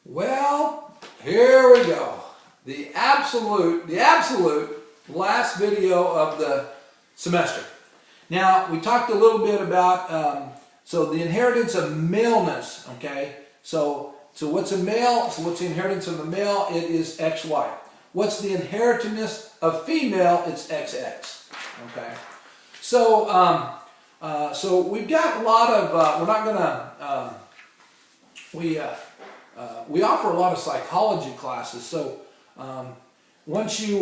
Well, here we go. The absolute last video of the semester. Now, we talked a little bit about so the inheritance of maleness, okay? So what's a male? So what's the inheritance of a male? It is XY. What's the inheritance of female? It's XX, okay? So so we've got a lot of, we're not gonna, we offer a lot of psychology classes. So once you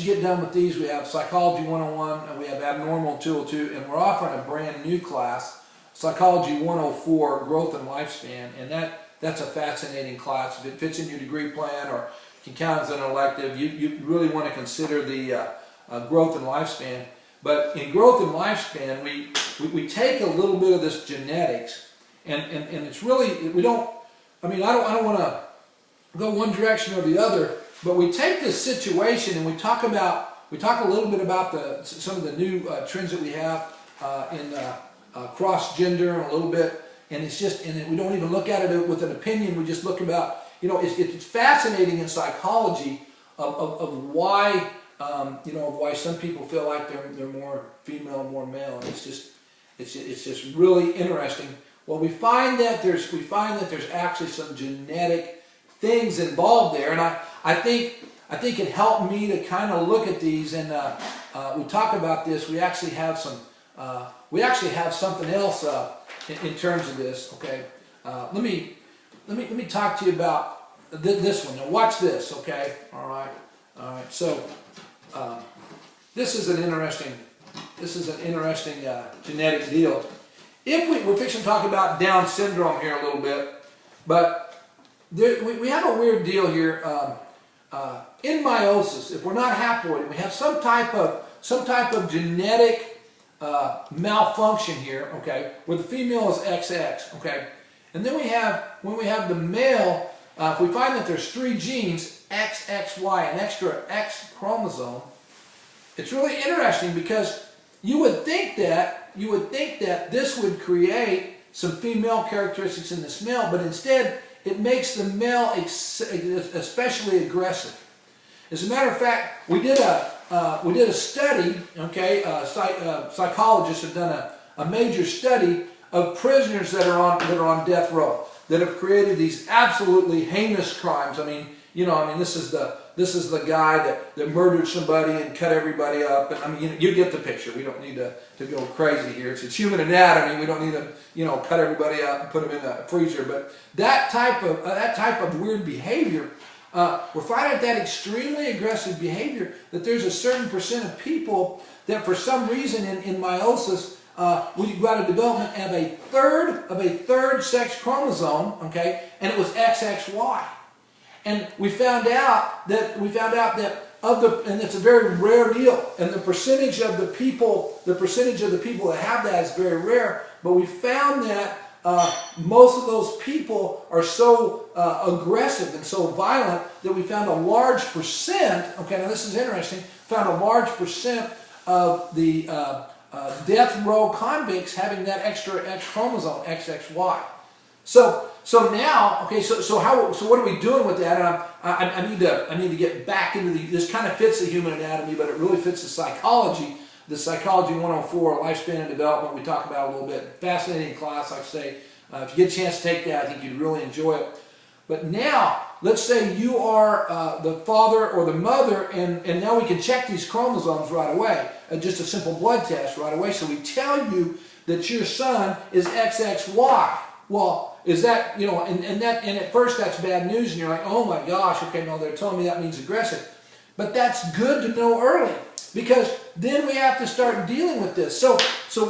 get done with these, we have Psychology 101 and we have Abnormal 202, and we're offering a brand new class, Psychology 104, Growth and Lifespan, and that's a fascinating class. If it fits in your degree plan or can count as an elective, you really want to consider the growth and lifespan. But in growth and lifespan, we take a little bit of this genetics, and it's really, we don't, I mean, I don't want to go one direction or the other, but we take this situation and we talk a little bit about some of the new trends that we have in cross-gender and a little bit, and it's just, and we don't even look at it with an opinion, we just look about, you know, it's fascinating in psychology of why, you know, of why some people feel like they're more female, more male, and it's just really interesting. Well, we find that there's actually some genetic things involved there, and I think it helped me to kind of look at these, and we talk about this. We actually have something else in terms of this. Okay, let me talk to you about this one. Now watch this. Okay, all right. So this is an interesting genetic deal. We're fixing to talk about Down syndrome here a little bit, but we have a weird deal here. In meiosis, if we're not haploid, we have some type of genetic malfunction here, okay, where the female is XX, okay, and then when we have the male, if we find that there's 3 genes, XXY, an extra X chromosome, it's really interesting because you would think that this would create some female characteristics in this male, but instead it makes the male especially aggressive. As a matter of fact, we did a study. Okay, psychologists have done a major study of prisoners that are on death row that have created these absolutely heinous crimes. I mean, you know, this is the guy that murdered somebody and cut everybody up, and I mean, you get the picture. We don't need to go crazy here. It's human anatomy. We don't need to, you know, cut everybody up and put them in a freezer. But that type of weird behavior, we're finding that extremely aggressive behavior, that there's a certain percent of people that for some reason in meiosis, we got a development of a third sex chromosome, okay, and it was XXY. And we found out that and it's a very rare deal, and the percentage of the people that have that is very rare, but we found that most of those people are so aggressive and so violent that we found a large percent, okay, now this is interesting, found a large percent of the death row convicts having that extra X chromosome, XXY. So now, okay, so what are we doing with that? And I need to get back into this kind of fits the human anatomy, but it really fits the psychology 104, lifespan and development. We talk about a little bit. Fascinating class, like I say. If you get a chance to take that, I think you'd really enjoy it. But now, let's say you are the father or the mother, and now we can check these chromosomes right away. Just a simple blood test right away. So we tell you that your son is XXY. Well, is that, you know, and at first that's bad news, and you're like, oh my gosh, okay, no, they're telling me that means aggressive. But that's good to know early, because then we have to start dealing with this. So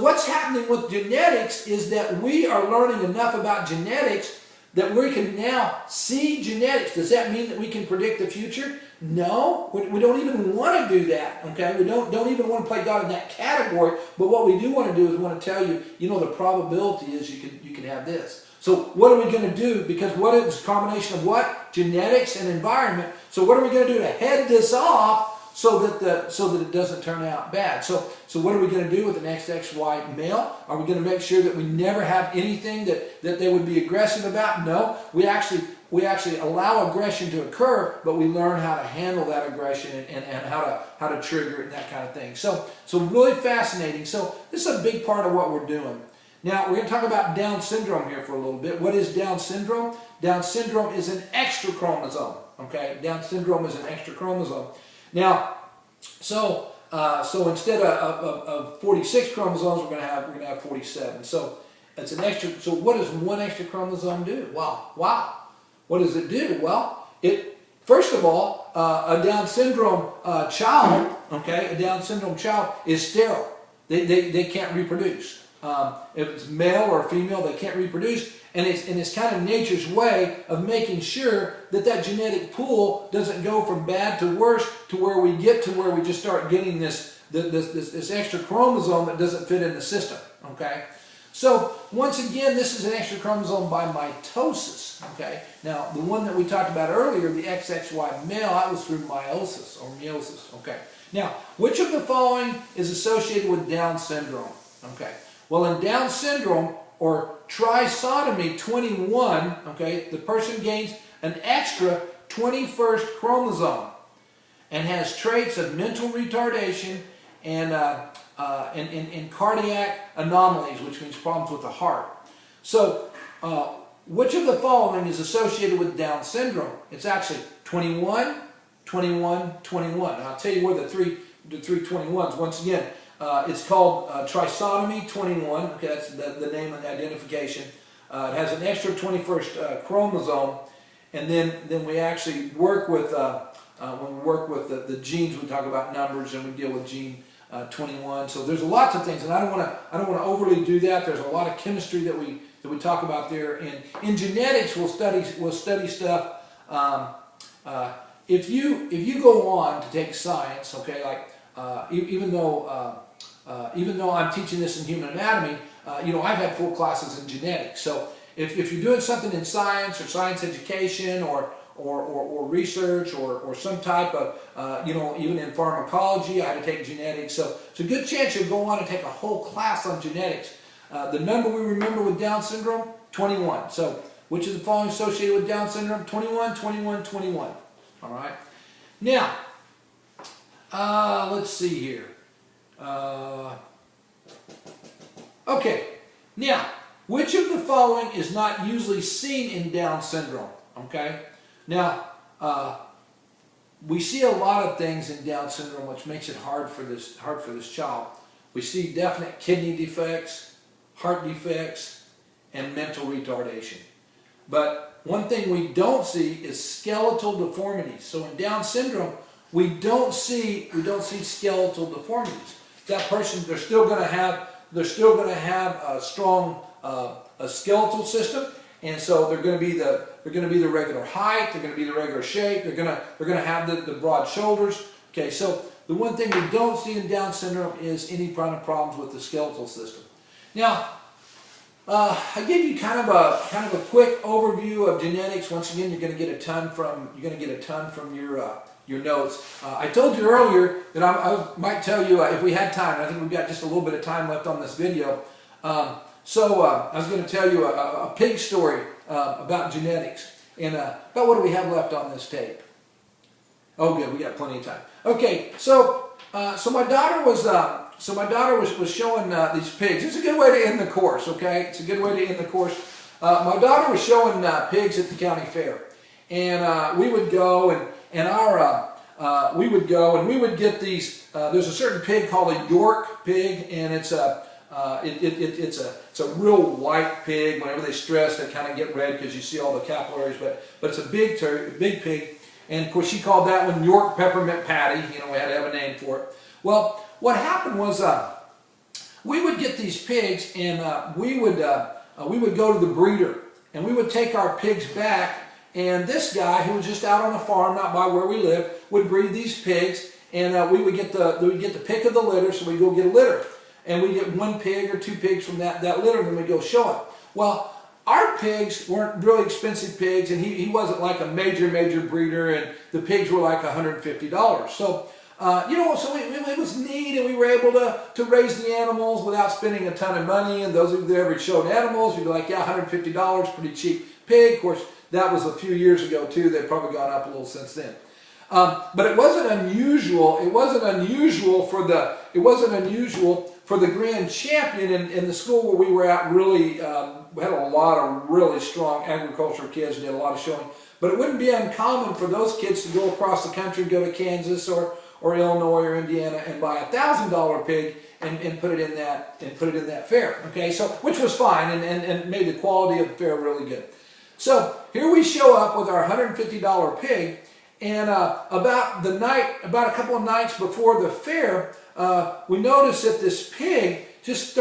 what's happening with genetics is that we are learning enough about genetics that we can now see genetics. Does that mean that we can predict the future? No, we don't even want to do that, okay? We don't even want to play God in that category, but what we do want to do is we want to tell you, you know, the probability is you can have this. So what are we going to do? Because what is a combination of what? Genetics and environment. So what are we going to do to head this off so that it doesn't turn out bad. So what are we going to do with an XXY male? Are we going to make sure that we never have anything that they would be aggressive about? No, we actually allow aggression to occur, but we learn how to handle that aggression and how to trigger it and that kind of thing. So really fascinating. So this is a big part of what we're doing. Now we're going to talk about Down syndrome here for a little bit. What is Down syndrome? Down syndrome is an extra chromosome. Okay, Down syndrome is an extra chromosome. Now, so instead of 46 chromosomes, we're going to have 47. So it's an extra. So what does one extra chromosome do? Wow. What does it do? Well, first of all, a Down syndrome child, okay, a Down syndrome child is sterile. They can't reproduce. If it's male or female, they can't reproduce, and it's kind of nature's way of making sure that genetic pool doesn't go from bad to worse to where we get to where we just start getting this extra chromosome that doesn't fit in the system. Okay. So once again, this is an extra chromosome by mitosis. Okay. Now the one that we talked about earlier, the XXY male, that was through meiosis or meiosis. Okay. Now, which of the following is associated with Down syndrome? Okay. Well, in Down syndrome or trisomy 21, okay, the person gains an extra 21st chromosome and has traits of mental retardation and cardiac anomalies, which means problems with the heart. So, which of the following is associated with Down syndrome? It's actually 21, 21, 21. And I'll tell you where the three 21s, once again, it's called trisomy 21. Okay, that's the name and the identification. It has an extra 21st chromosome, and then we actually work with when we work with the genes. We talk about numbers, and we deal with gene 21. So there's lots of things, and I don't want to overly do that. There's a lot of chemistry that we talk about there. And in genetics, we'll study stuff. If you go on to take science, okay, like even though I'm teaching this in human anatomy, I've had full classes in genetics. So if you're doing something in science or science education or research or some type of, even in pharmacology, I had to take genetics. So it's a good chance you'll go on and take a whole class on genetics. The number we remember with Down syndrome, 21. So which is the following associated with Down syndrome? 21, 21, 21. All right. Now, let's see here. Okay, now, which of the following is not usually seen in Down syndrome? Okay, now, we see a lot of things in Down syndrome which makes it hard for this child. We see definite kidney defects, heart defects, and mental retardation. But one thing we don't see is skeletal deformities. So in Down syndrome, we don't see skeletal deformities. That person, they're still going to have a strong a skeletal system, and so they're going to be the regular height, they're going to be the regular shape, they're going to have the broad shoulders. Okay, so the one thing we don't see in Down syndrome is any kind of problems with the skeletal system. Now, I gave you kind of a quick overview of genetics. Once again, you're going to get a ton from your notes. I told you earlier that I might tell you if we had time. I think we've got just a little bit of time left on this video. So I was going to tell you a pig story about genetics. And about what do we have left on this tape? Oh, good, we got plenty of time. Okay, so my daughter was showing these pigs. It's a good way to end the course. Okay, it's a good way to end the course. My daughter was showing pigs at the county fair, and we would go and we would get these. There's a certain pig called a York pig, and it's a real white pig. Whenever they stress, they kind of get red because you see all the capillaries. But it's a big pig, and of course she called that one York Peppermint Patty. We had to have a name for it. Well, what happened was we would get these pigs, and we would go to the breeder, and we would take our pigs back. And this guy, who was just out on the farm, not by where we lived, would breed these pigs, and we would get the pick of the litter, so we'd go get a litter. And we'd get one pig or two pigs from that litter, and then we'd go show it. Well, our pigs weren't really expensive pigs, and he wasn't like a major breeder, and the pigs were like $150. So So it was neat, and we were able to raise the animals without spending a ton of money. And those of you that ever showed animals, you'd be like, yeah, $150, pretty cheap pig. Of course, that was a few years ago too. They've probably gone up a little since then. But it wasn't unusual. It wasn't unusual for the grand champion in the school where we were at. Really, we had a lot of really strong agricultural kids and did a lot of showing. But it wouldn't be uncommon for those kids to go across the country, go to Kansas or Illinois or Indiana and buy a $1,000 pig and put it in that fair. Okay, so which was fine and made the quality of the fair really good. So here we show up with our $150 pig, and about a couple of nights before the fair, we noticed that this pig just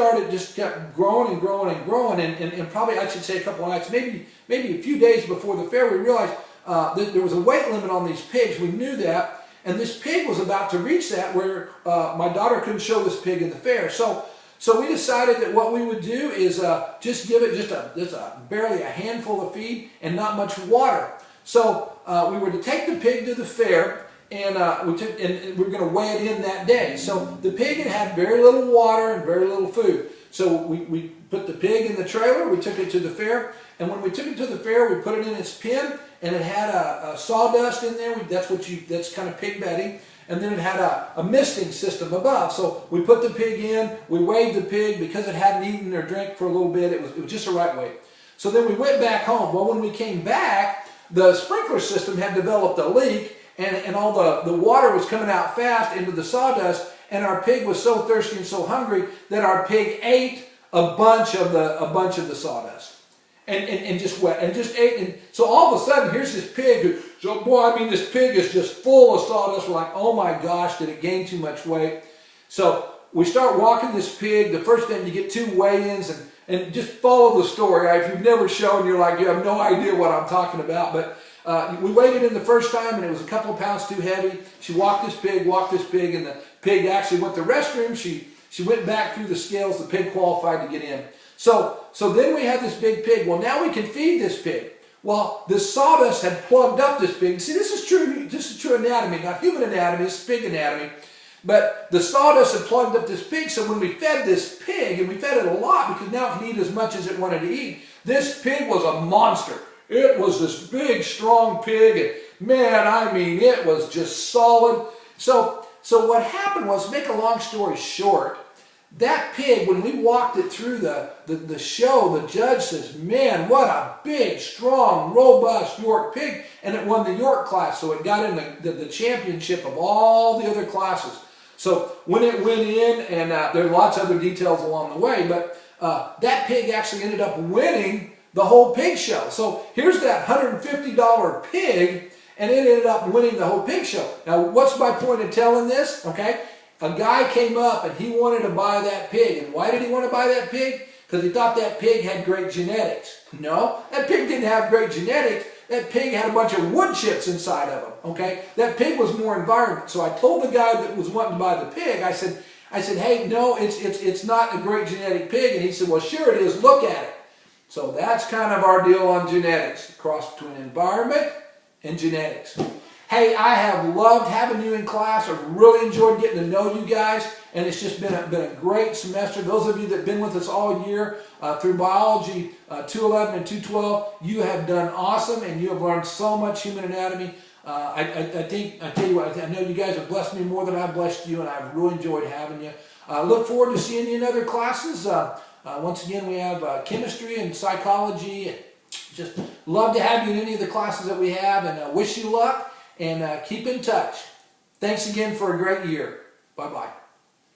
kept growing and growing and growing, and probably I should say a couple of nights, maybe a few days before the fair, we realized that there was a weight limit on these pigs. We knew that, and this pig was about to reach that where my daughter couldn't show this pig in the fair. So we decided that what we would do is just give it barely a handful of feed and not much water. So we were to take the pig to the fair, and we were going to weigh it in that day. So the pig had very little water and very little food. So we put the pig in the trailer, we took it to the fair, and when we took it to the fair, we put it in its pen, and it had a sawdust in there. That's kind of pig bedding. And then it had a misting system above. So we put the pig in, we weighed the pig. Because it hadn't eaten or drank for a little bit, it was just the right weight. So then we went back home. Well, when we came back, the sprinkler system had developed a leak, and all the water was coming out fast into the sawdust, and our pig was so thirsty and so hungry that our pig ate a bunch of the sawdust. And just ate. And so all of a sudden, here's this pig this pig is just full of sawdust. We're like, oh my gosh, did it gain too much weight? So we start walking this pig. The first time you get 2 weigh-ins, and just follow the story. Right? If you've never shown, you're like, you have no idea what I'm talking about. But we weighed it in the first time, and it was a couple of pounds too heavy. She walked this pig, and the pig actually went to the restroom. She went back through the scales. The pig qualified to get in. So then we had this big pig. Well, now we can feed this pig. Well, the sawdust had plugged up this pig. See, this is true anatomy, not human anatomy, it's pig anatomy. But the sawdust had plugged up this pig, so when we fed this pig, and we fed it a lot because now it can eat as much as it wanted to eat, this pig was a monster. It was this big, strong pig, and man, I mean, it was just solid. So what happened was, to make a long story short, that pig, when we walked it through the show, the judge says, man, what a big, strong, robust York pig. And it won the York class, so it got in the championship of all the other classes. So when it went in, and there are lots of other details along the way, but that pig actually ended up winning the whole pig show. So here's that $150 pig, and it ended up winning the whole pig show. Now, what's my point in telling this? Okay. A guy came up and he wanted to buy that pig. And why did he want to buy that pig? Because he thought that pig had great genetics. No, that pig didn't have great genetics. That pig had a bunch of wood chips inside of him. Okay, that pig was more environment. So I told the guy that was wanting to buy the pig, I said, hey, no, it's not a great genetic pig. And he said, well, sure it is. Look at it. So that's kind of our deal on genetics, the cross between environment and genetics. Hey, I have loved having you in class. I've really enjoyed getting to know you guys, and it's just been a great semester. Those of you that have been with us all year through biology 211 and 212, you have done awesome, and you have learned so much human anatomy. I tell you what, I know you guys have blessed me more than I've blessed you, and I've really enjoyed having you. Look forward to seeing you in other classes. Once again, we have chemistry and psychology. Just love to have you in any of the classes that we have, and wish you luck. And keep in touch. Thanks again for a great year. Bye-bye.